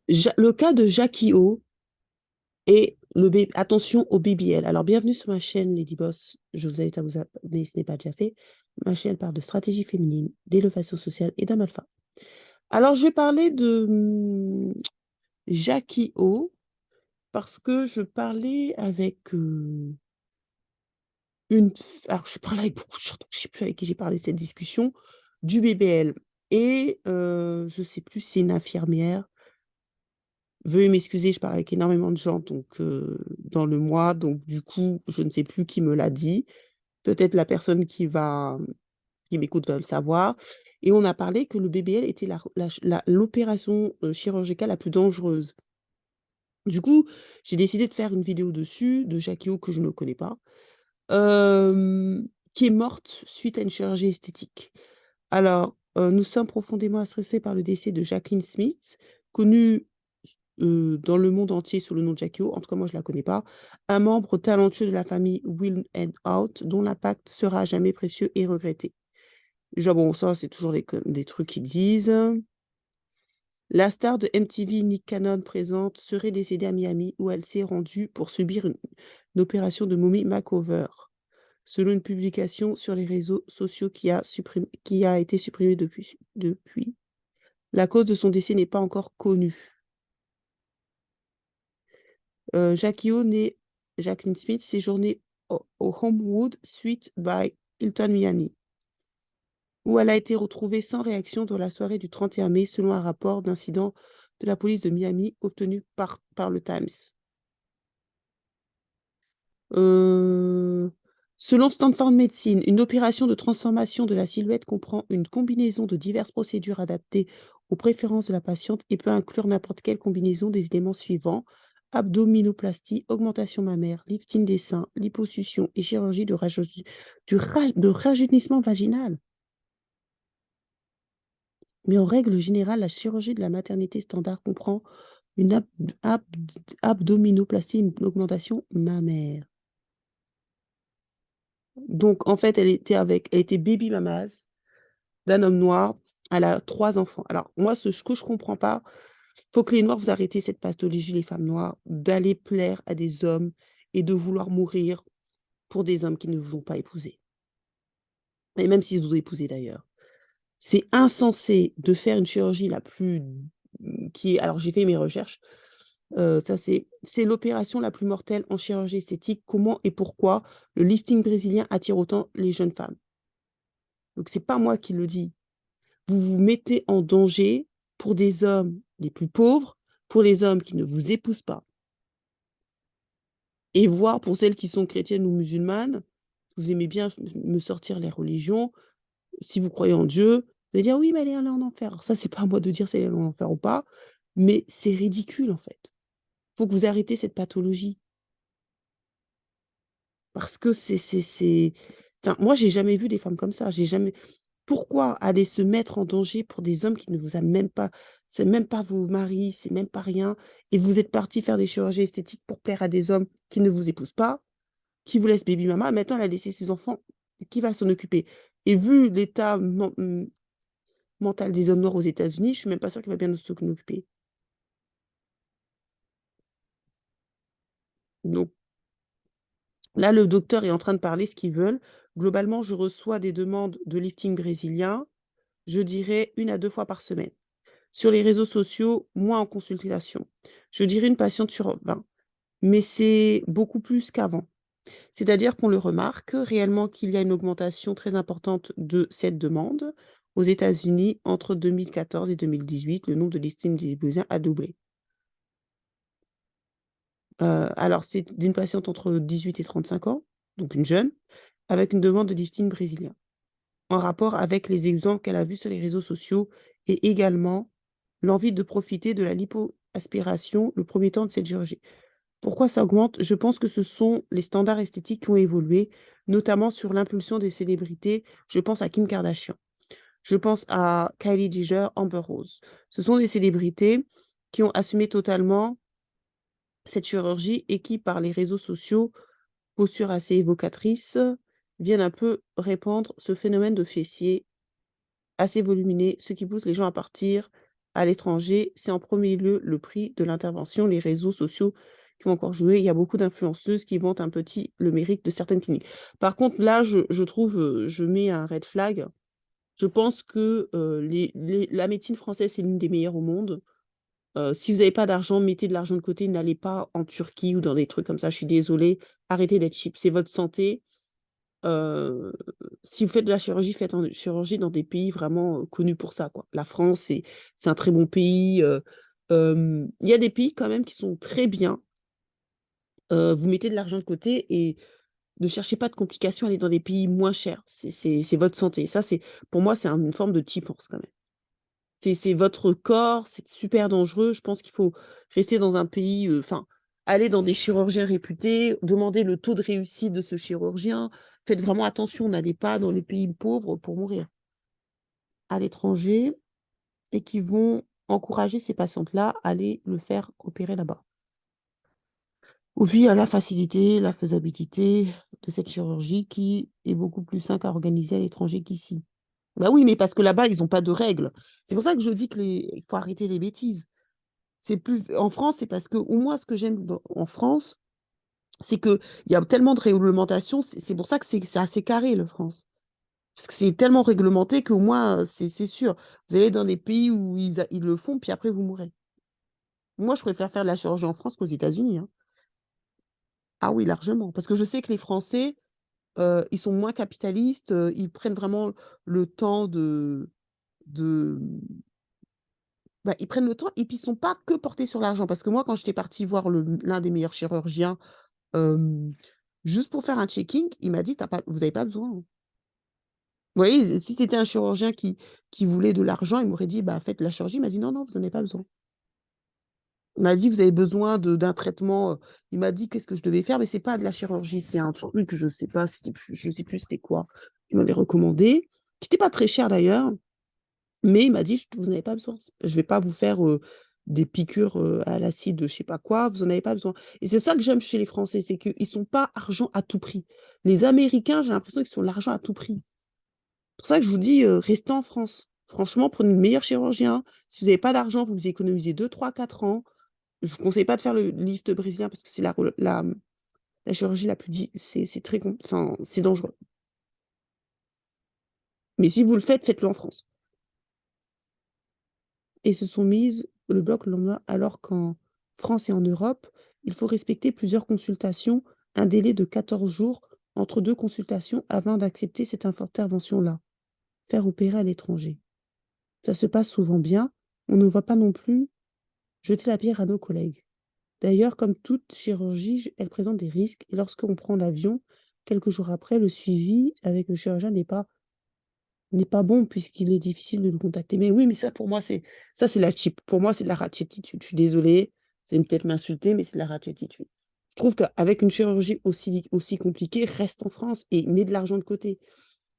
Le cas de Jackie O et attention au BBL. Alors, bienvenue sur ma chaîne Lady Boss. Je vous invite à vous abonner si ce n'est pas déjà fait. Ma chaîne parle de stratégie féminine, d'élévation sociale et d'homme alpha. Alors, je vais parler de Jackie O parce que je parlais avec Alors, je parlais avec beaucoup de gens, donc je ne sais plus avec qui j'ai parlé de cette discussion, du BBL. Et je ne sais plus si c'est une infirmière. Veuillez m'excuser, je parle avec énormément de gens donc, dans le mois, donc du coup, je ne sais plus qui me l'a dit. Peut-être la personne qui m'écoute va le savoir. Et on a parlé que le BBL était l'opération chirurgicale la plus dangereuse. Du coup, j'ai décidé de faire une vidéo dessus, de Jackie O que je ne connais pas, euh, qui est morte suite à une chirurgie esthétique. Alors, nous sommes profondément stressés par le décès de Jacqueline Smith, connue dans le monde entier sous le nom de Jackie O, en tout cas moi je ne la connais pas, un membre talentueux de la famille Will and Out, dont l'impact sera à jamais précieux et regretté. Genre bon, ça c'est toujours des trucs qu'ils disent. La star de MTV, Nick Cannon, présente, serait décédée à Miami où elle s'est rendue pour subir une opération de mommy makeover, selon une publication sur les réseaux sociaux qui a été supprimée depuis. La cause de son décès n'est pas encore connue. Jackie O, née Jacqueline Smith, séjournait au Homewood Suite by Hilton Miami, où elle a été retrouvée sans réaction dans la soirée du 31 mai, selon un rapport d'incident de la police de Miami obtenu par le Times. Euh, Selon Stanford Medicine, une opération de transformation de la silhouette comprend une combinaison de diverses procédures adaptées aux préférences de la patiente et peut inclure n'importe quelle combinaison des éléments suivants: abdominoplastie, augmentation mammaire, lifting des seins, liposuction et chirurgie de rajeunissement vaginal. Mais en règle générale, la chirurgie de la maternité standard comprend une ab- abdominoplastie, une augmentation mammaire. Donc, en fait, elle était baby mamas d'un homme noir. Elle a 3 enfants. Alors, moi, ce que je ne comprends pas, il faut que les Noirs, vous arrêtez cette pathologie, les femmes noires, d'aller plaire à des hommes et de vouloir mourir pour des hommes qui ne vous ont pas épousé. Et même s'ils vous ont épousé d'ailleurs. C'est insensé de faire une chirurgie la plus... Alors, j'ai fait mes recherches. C'est l'opération la plus mortelle en chirurgie esthétique. Comment et pourquoi le lifting brésilien attire autant les jeunes femmes? Donc, c'est pas moi qui le dis. Vous vous mettez en danger pour des hommes les plus pauvres, pour les hommes qui ne vous épousent pas, et voire pour celles qui sont chrétiennes ou musulmanes. Vous aimez bien me sortir les religions. Si vous croyez en Dieu, vous allez dire oui, mais elle est allée en enfer. Alors ça, c'est pas à moi de dire si elle est allée en enfer ou pas, mais c'est ridicule en fait. Il faut que vous arrêtez cette pathologie. Parce que Enfin, moi, j'ai jamais vu des femmes comme ça. J'ai jamais... Pourquoi aller se mettre en danger pour des hommes qui ne vous aiment même pas? C'est même pas vos maris, c'est même pas rien. Et vous êtes parti faire des chirurgies esthétiques pour plaire à des hommes qui ne vous épousent pas, qui vous laissent baby mama. Maintenant, elle a laissé ses enfants. Qui va s'en occuper? Et vu l'état mental des hommes noirs aux États-Unis, je suis même pas sûre qu'il va bien s'en occuper. Donc là, le docteur est en train de parler ce qu'ils veulent. Globalement, je reçois des demandes de lifting brésilien, je dirais 1 à 2 fois par semaine. Sur les réseaux sociaux, moins en consultation. Je dirais une patiente sur 20, mais c'est beaucoup plus qu'avant. C'est-à-dire qu'on le remarque réellement qu'il y a une augmentation très importante de cette demande. Aux États-Unis, entre 2014 et 2018, le nombre de listings des besoins a doublé. Alors, c'est d'une patiente entre 18 et 35 ans, donc une jeune, avec une demande de lifting brésilien, en rapport avec les exemples qu'elle a vus sur les réseaux sociaux et également l'envie de profiter de la lipoaspiration le premier temps de cette chirurgie. Pourquoi ça augmente? Je pense que ce sont les standards esthétiques qui ont évolué, notamment sur l'impulsion des célébrités. Je pense à Kim Kardashian. Je pense à Kylie Jenner, Amber Rose. Ce sont des célébrités qui ont assumé totalement cette chirurgie et qui, par les réseaux sociaux, posture assez évocatrice, viennent un peu répandre ce phénomène de fessiers assez volumineux, ce qui pousse les gens à partir à l'étranger, c'est en premier lieu le prix de l'intervention, les réseaux sociaux qui vont encore jouer. Il y a beaucoup d'influenceuses qui vantent un petit le mérite de certaines cliniques. Par contre, là, je trouve, je mets un red flag. Je pense que la médecine française, c'est l'une des meilleures au monde. Si vous n'avez pas d'argent, mettez de l'argent de côté, n'allez pas en Turquie ou dans des trucs comme ça. Je suis désolée, arrêtez d'être cheap. C'est votre santé. Euh, Si vous faites de la chirurgie, faites en chirurgie dans des pays vraiment connus pour ça, quoi. La France, c'est un très bon pays. Il y a des pays quand même qui sont très bien. Vous mettez de l'argent de côté et ne cherchez pas de complications, allez dans des pays moins chers. C'est votre santé. Ça, pour moi, c'est une forme de cheapance quand même. C'est votre corps, c'est super dangereux. Je pense qu'il faut rester dans un pays, enfin, aller dans des chirurgiens réputés, demander le taux de réussite de ce chirurgien. Faites vraiment attention, n'allez pas dans les pays pauvres pour mourir. À l'étranger, et qui vont encourager ces patientes-là à aller le faire opérer là-bas. Ou puis, il y a la facilité, la faisabilité de cette chirurgie qui est beaucoup plus simple à organiser à l'étranger qu'ici. Bah oui, mais parce que là-bas, ils n'ont pas de règles. C'est pour ça que je dis il faut arrêter les bêtises. C'est plus en France, c'est parce que ou moi ce que j'aime en France, c'est que il y a tellement de réglementation, c'est pour ça que c'est assez carré le France. Parce que c'est tellement réglementé qu'au moins c'est sûr. Vous allez dans des pays où ils le font, puis après vous mourrez. Moi, je préfère faire de la chirurgie en France qu'aux États-Unis, hein. Ah oui, largement. Parce que je sais que les Français, ils sont moins capitalistes, ils prennent vraiment le temps de bah, ils prennent le temps et puis ils sont pas que portés sur l'argent. Parce que moi, quand j'étais partie voir l'un des meilleurs chirurgiens, euh, juste pour faire un checking, il m'a dit, vous n'avez pas besoin, hein. Vous voyez, si c'était un chirurgien qui voulait de l'argent, il m'aurait dit, bah, faites la chirurgie. Il m'a dit, non, non, vous n'en avez pas besoin. Il m'a dit, vous avez besoin d'un traitement. Il m'a dit, qu'est-ce que je devais faire, mais c'est pas de la chirurgie, c'est un truc, je sais pas, je sais plus c'était quoi. Il m'avait recommandé, qui n'était pas très cher d'ailleurs. Mais il m'a dit, vous n'en avez pas besoin. Je ne vais pas vous faire des piqûres à l'acide, je ne sais pas quoi, vous n'en avez pas besoin. Et c'est ça que j'aime chez les Français, c'est qu'ils ne sont pas argent à tout prix. Les Américains, j'ai l'impression qu'ils sont l'argent à tout prix. C'est pour ça que je vous dis, restez en France. Franchement, prenez le meilleur chirurgien. Si vous n'avez pas d'argent, vous économisez 2, 3, 4 ans. Je ne vous conseille pas de faire le lift brésilien parce que c'est la chirurgie la plus... C'est très... Enfin, c'est dangereux. Mais si vous le faites, faites-le en France. Et se sont mises le bloc le lendemain, alors qu'en France et en Europe, il faut respecter plusieurs consultations, un délai de 14 jours entre deux consultations avant d'accepter cette intervention-là. Faire opérer à l'étranger. Ça se passe souvent bien, on ne va pas non plus jeter la pierre à nos collègues. D'ailleurs, comme toute chirurgie, elle présente des risques et lorsqu'on prend l'avion, quelques jours après, le suivi avec le chirurgien n'est pas bon puisqu'il est difficile de le contacter. Mais oui, mais ça, pour moi, c'est la cheap. Pour moi, c'est de la ratchetitude. Je suis désolée, c'est peut-être m'insulter, mais c'est de la ratchetitude. Je trouve qu'avec une chirurgie aussi compliquée, reste en France et mets de l'argent de côté.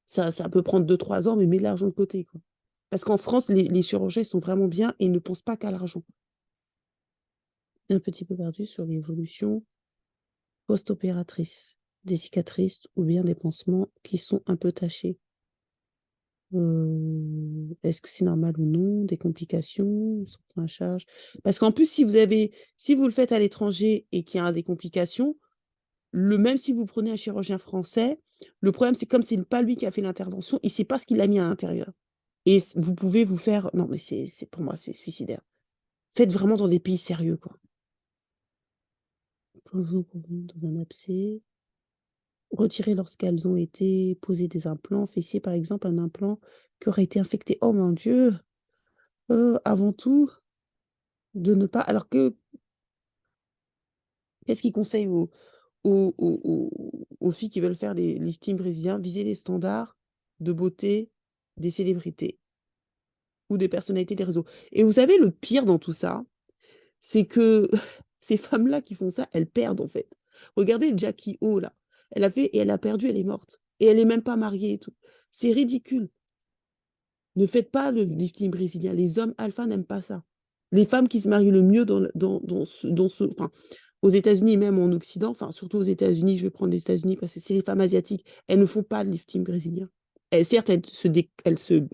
Ça peut prendre 2, 3 ans, mais mets de l'argent de côté, quoi. Parce qu'en France, les chirurgiens sont vraiment bien et ils ne pensent pas qu'à l'argent. Un petit peu perdu sur l'évolution post-opératrice, des cicatrices ou bien des pansements qui sont un peu tachés. Est-ce que c'est normal ou non? Des complications? Sans prise en charge? Parce qu'en plus, si vous le faites à l'étranger et qu'il y a des complications, même si vous prenez un chirurgien français, le problème, c'est comme c'est pas lui qui a fait l'intervention, il ne sait pas ce qu'il a mis à l'intérieur. Et vous pouvez vous faire... Non, mais pour moi, c'est suicidaire. Faites vraiment dans des pays sérieux, quoi. Posons dans un abcès. Retirer lorsqu'elles ont été posées des implants fessiers, par exemple, un implant qui aurait été infecté. Oh mon Dieu! Avant tout, de ne pas. Alors qu'est-ce qu'ils conseillent aux filles qui veulent faire des liftings brésiliens? Viser les standards de beauté des célébrités ou des personnalités des réseaux. Et vous savez, le pire dans tout ça, c'est que ces femmes-là qui font ça, elles perdent en fait. Regardez Jackie O, là. Elle a fait et elle a perdu, elle est morte. Et elle n'est même pas mariée et tout. C'est ridicule. Ne faites pas le lifting brésilien. Les hommes alpha n'aiment pas ça. Les femmes qui se marient le mieux enfin, aux États-Unis, même en Occident, enfin, surtout aux États-Unis, je vais prendre les États-Unis parce que c'est les femmes asiatiques, elles ne font pas de lifting brésilien. Certes, elles se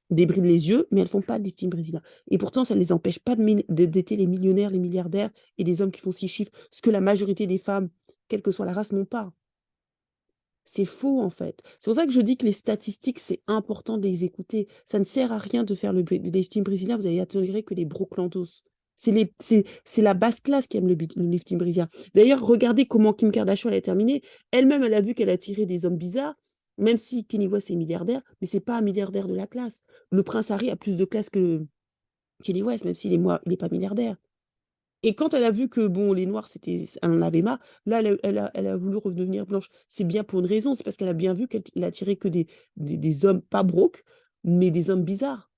débrident les yeux, mais elles font pas de lifting brésilien. Et pourtant, ça ne les empêche pas d'être les millionnaires, les milliardaires et des hommes qui font 6 chiffres, ce que la majorité des femmes, quelle que soit la race, n'ont pas. C'est faux, en fait. C'est pour ça que je dis que les statistiques, c'est important de les écouter. Ça ne sert à rien de faire le lifting brésilien, vous allez attirer que les broclandos. C'est la basse classe qui aime le lifting brésilien. D'ailleurs, regardez comment Kim Kardashian elle a terminé. Elle-même, elle a vu qu'elle a attiré des hommes bizarres, même si Kanye West est milliardaire, mais c'est pas un milliardaire de la classe. Le prince Harry a plus de classe que Kanye West, même s'il est, il est pas milliardaire. Et quand elle a vu que, bon, les noirs, elle en avait marre, là, elle a voulu redevenir blanche. C'est bien pour une raison, c'est parce qu'elle a bien vu qu'elle attirait que des hommes pas broke, mais des hommes bizarres.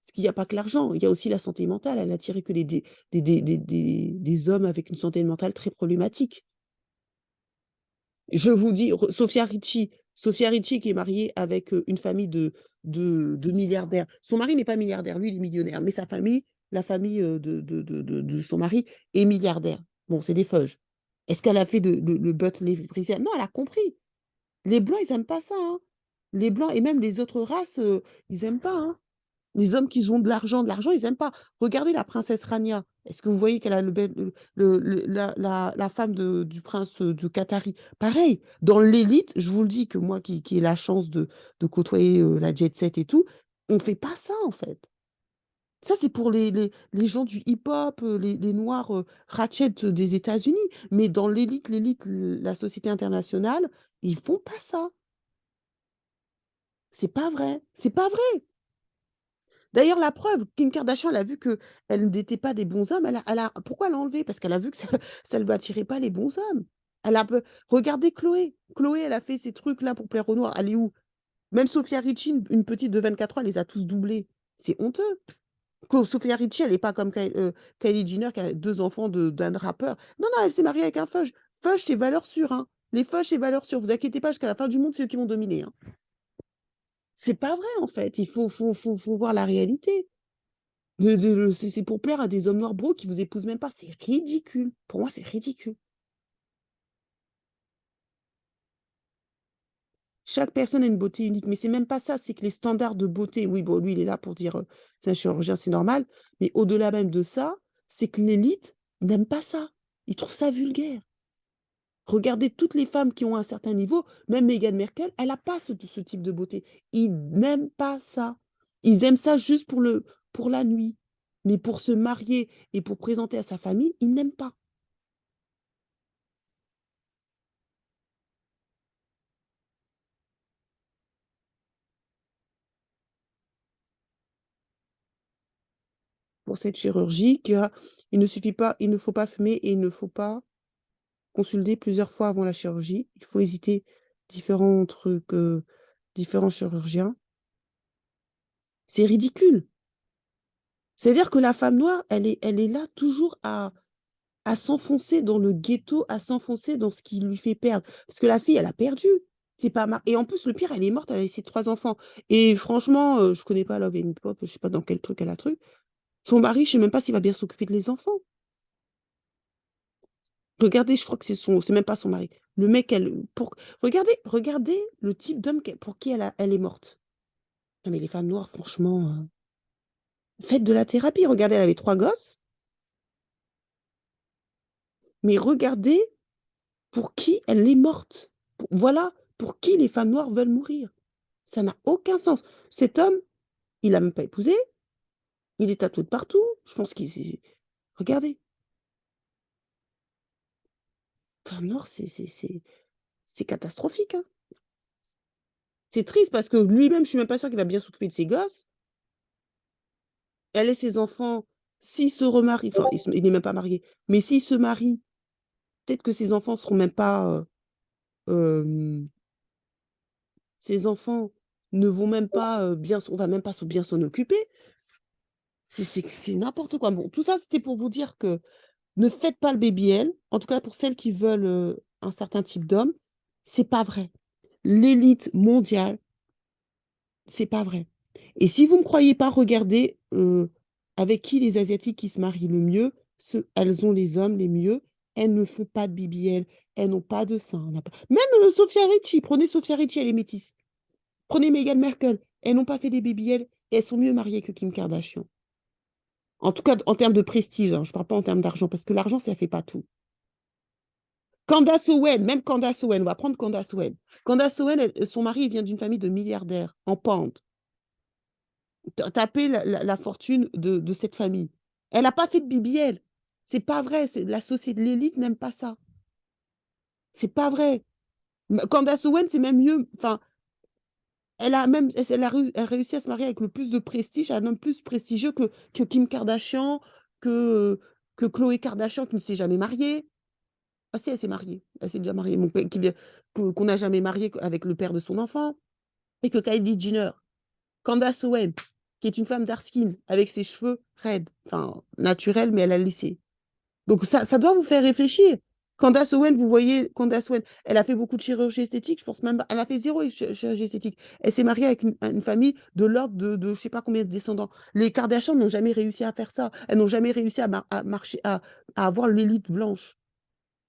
Parce qu'il n'y a pas que l'argent, il y a aussi la santé mentale. Elle a attiré que des hommes avec une santé mentale très problématique. Je vous dis, Sophia Ricci qui est mariée avec une famille de milliardaires. Son mari n'est pas milliardaire, lui, il est millionnaire, mais sa famille, la famille de son mari, est milliardaire. Bon, c'est des feuges. Est-ce qu'elle a fait le but lévricien? Non, elle a compris. Les Blancs, ils n'aiment pas ça, hein. Les Blancs et même les autres races, ils n'aiment pas, hein. Les hommes qui ont de l'argent, ils n'aiment pas. Regardez la princesse Rania. Est-ce que vous voyez qu'elle a la femme du prince de Qatari? Pareil, dans l'élite, je vous le dis que moi qui ai la chance de côtoyer la jet set et tout, on ne fait pas ça en fait. Ça, c'est pour les gens du hip-hop, les noirs ratchet des États-Unis. Mais dans l'élite, la société internationale, ils font pas ça. C'est pas vrai. C'est pas vrai. D'ailleurs, la preuve, Kim Kardashian, elle a vu qu'elle n'était pas des bons hommes. Pourquoi elle a enlevé? Parce qu'elle a vu que ça ne lui attirait pas les bons hommes. Regardez Chloé. Chloé, elle a fait ces trucs-là pour plaire aux Noirs. Elle est où? Même Sophia Ricci, une petite de 24 ans, elle les a tous doublés. C'est honteux. Sophia Ricci, elle n'est pas comme Kylie Jenner qui a 2 enfants d'un rappeur. Non, non, elle s'est mariée avec un fudge. Fudge, c'est valeur sûre, hein. Les fudge, c'est valeur sûre. Vous inquiétez pas, jusqu'à la fin du monde, c'est eux qui vont dominer, hein. C'est pas vrai, en fait. Il faut voir la réalité. C'est pour plaire à des hommes noirs bros qui vous épousent même pas. C'est ridicule. Pour moi, c'est ridicule. Chaque personne a une beauté unique, mais c'est même pas ça. C'est que les standards de beauté, oui, bon, lui, il est là pour dire c'est un chirurgien, c'est normal. Mais au-delà même de ça, c'est que l'élite n'aime pas ça. Ils trouvent ça vulgaire. Regardez toutes les femmes qui ont un certain niveau, même Meghan Merkel, elle n'a pas ce type de beauté. Ils n'aiment pas ça. Ils aiment ça juste pour la nuit. Mais pour se marier et pour présenter à sa famille, ils n'aiment pas. Pour cette chirurgie, il ne suffit pas, il ne faut pas fumer et il ne faut pas consulter plusieurs fois avant la chirurgie. Il faut hésiter différents trucs, différents chirurgiens. C'est ridicule. C'est-à-dire que la femme noire, elle est là toujours à s'enfoncer dans le ghetto, à s'enfoncer dans ce qui lui fait perdre. Parce que la fille, elle a perdu. C'est pas Et en plus, le pire, elle est morte, elle a laissé 3 enfants. Et franchement, je connais pas Love and Pop, je sais pas dans quel truc elle a truc. Son mari, je sais même pas s'il va bien s'occuper de les enfants. Regardez, je crois que c'est même pas son mari. Le mec, regardez le type d'homme pour qui elle est morte. Non, mais les femmes noires, franchement, faites de la thérapie. Regardez, elle avait 3 gosses, mais regardez pour qui elle est morte. Voilà pour qui les femmes noires veulent mourir. Ça n'a aucun sens. Cet homme, il a même pas épousé, il est tatoué de partout. Je pense regardez, femme noire, c'est catastrophique, hein. C'est triste parce que lui-même, je suis même pas sûre qu'il va bien s'occuper de ses gosses. Elle et ses enfants, s'il se remarie, enfin, il n'est même pas marié, mais s'il se marie, peut-être que ses enfants seront même pas, ses enfants ne vont même pas on va même pas bien s'en occuper. C'est n'importe quoi. Bon, tout ça, c'était pour vous dire que ne faites pas le BBL, en tout cas pour celles qui veulent un certain type d'homme, c'est pas vrai. L'élite mondiale, c'est pas vrai. Et si vous ne me croyez pas, regardez avec qui les Asiatiques qui se marient le mieux, elles ont les hommes les mieux, elles ne font pas de BBL, elles n'ont pas de seins. Même Sophia Ricci, prenez Sophia Ricci, elle est métisse. Prenez Meghan Merkel, elles n'ont pas fait des BBL, Et elles sont mieux mariées que Kim Kardashian. En tout cas, en termes de prestige, hein, je ne parle pas en termes d'argent, parce que l'argent, ça ne fait pas tout. Candace Owen, même Candace Owen, on va prendre Candace Owen. Candace Owen, son mari il vient d'une famille de milliardaires en pente. Tapez la fortune de cette famille. Elle n'a pas fait de BBL. C'est pas vrai. La société de l'élite n'aime pas ça. C'est pas vrai. Candace Owen, c'est même mieux. Enfin, elle a réussi à se marier avec le plus de prestige, un homme plus prestigieux que Kim Kardashian, que, que Khloé Kardashian, qui ne s'est jamais mariée. Ah si, elle s'est mariée. Elle s'est déjà mariée. Qu'on n'a jamais marié avec le père de son enfant. Et que Kylie Jenner, Candace Owen, qui est une femme dark skin, avec ses cheveux raides, enfin, naturels, mais elle a laissé. Donc ça doit vous faire réfléchir. Candace Owen, vous voyez, Candace Owen, elle a fait beaucoup de chirurgie esthétique, je pense même, elle a fait zéro chirurgie esthétique. Elle s'est mariée avec une famille de l'ordre de je ne sais pas combien de descendants. Les Kardashians n'ont jamais réussi à faire ça. Elles n'ont jamais réussi à marcher, à avoir l'élite blanche.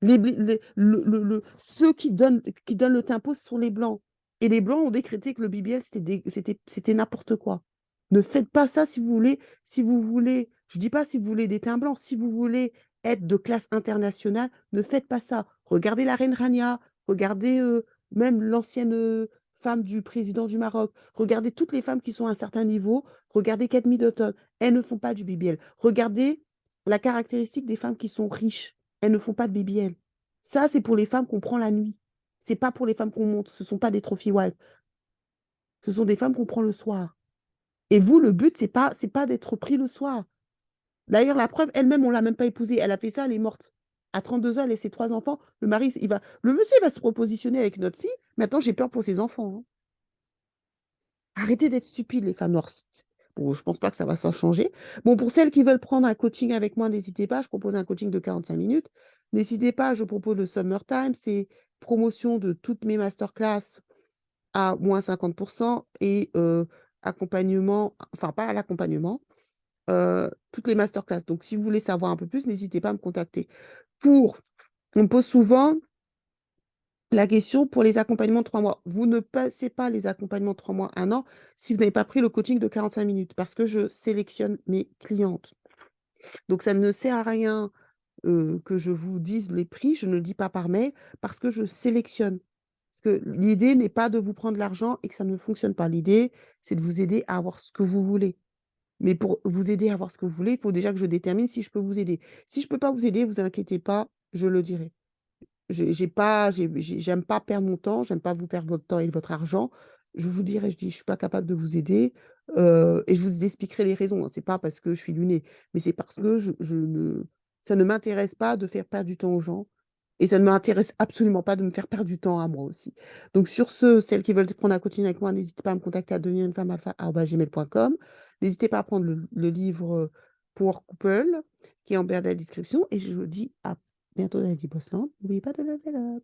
Ceux qui donnent le tempo, ce sont les Blancs. Et les Blancs ont décrété que le BBL, c'était n'importe quoi. Ne faites pas ça si vous voulez, je ne dis pas si vous voulez des teints blancs, si vous voulez être de classe internationale, ne faites pas ça. Regardez la reine Rania, regardez même l'ancienne femme du président du Maroc, regardez toutes les femmes qui sont à un certain niveau, regardez Kate Middleton, elles ne font pas du BBL. Regardez la caractéristique des femmes qui sont riches, elles ne font pas de BBL. Ça, c'est pour les femmes qu'on prend la nuit. C'est pas pour les femmes qu'on monte. Ce ne sont pas des trophy wives. Ce sont des femmes qu'on prend le soir. Et vous, le but, c'est pas d'être pris le soir. D'ailleurs, la preuve, elle-même, on ne l'a même pas épousée. Elle a fait ça, elle est morte. À 32 ans, elle a ses 3 enfants. Le monsieur, il va se repositionner avec notre fille. Maintenant, j'ai peur pour ses enfants, hein. Arrêtez d'être stupides, les femmes noires. Bon, je ne pense pas que ça va s'en changer. Bon, pour celles qui veulent prendre un coaching avec moi, n'hésitez pas. Je propose un coaching de 45 minutes. N'hésitez pas, je propose le Summertime. C'est promotion de toutes mes masterclass à moins 50% et accompagnement, enfin pas à l'accompagnement, toutes les masterclass. Donc, si vous voulez savoir un peu plus, n'hésitez pas à me contacter. On me pose souvent la question pour les accompagnements de 3 mois. Vous ne passez pas les accompagnements de 3 mois, 1 an, si vous n'avez pas pris le coaching de 45 minutes, parce que je sélectionne mes clientes. Donc, ça ne sert à rien que je vous dise les prix, je ne le dis pas par mail, parce que je sélectionne. Parce que l'idée n'est pas de vous prendre l'argent et que ça ne fonctionne pas. L'idée, c'est de vous aider à avoir ce que vous voulez. Mais pour vous aider à avoir ce que vous voulez, il faut déjà que je détermine si je peux vous aider. Si je ne peux pas vous aider, vous inquiétez pas, je le dirai. J'aime pas perdre mon temps, j'aime pas vous perdre votre temps et votre argent. Je vous dirai, je dis, je suis pas capable de vous aider et je vous expliquerai les raisons, hein. C'est pas parce que je suis lunée, mais c'est parce que ça ne m'intéresse pas de faire perdre du temps aux gens et ça ne m'intéresse absolument pas de me faire perdre du temps à moi aussi. Donc sur ce, celles qui veulent prendre un coaching avec moi, n'hésitez pas à me contacter à devenir-une-femme-alpha@gmail.com. N'hésitez pas à prendre le livre Power Couple qui est en bas de la description et je vous dis à bientôt dans les Bossland. N'oubliez pas de level up.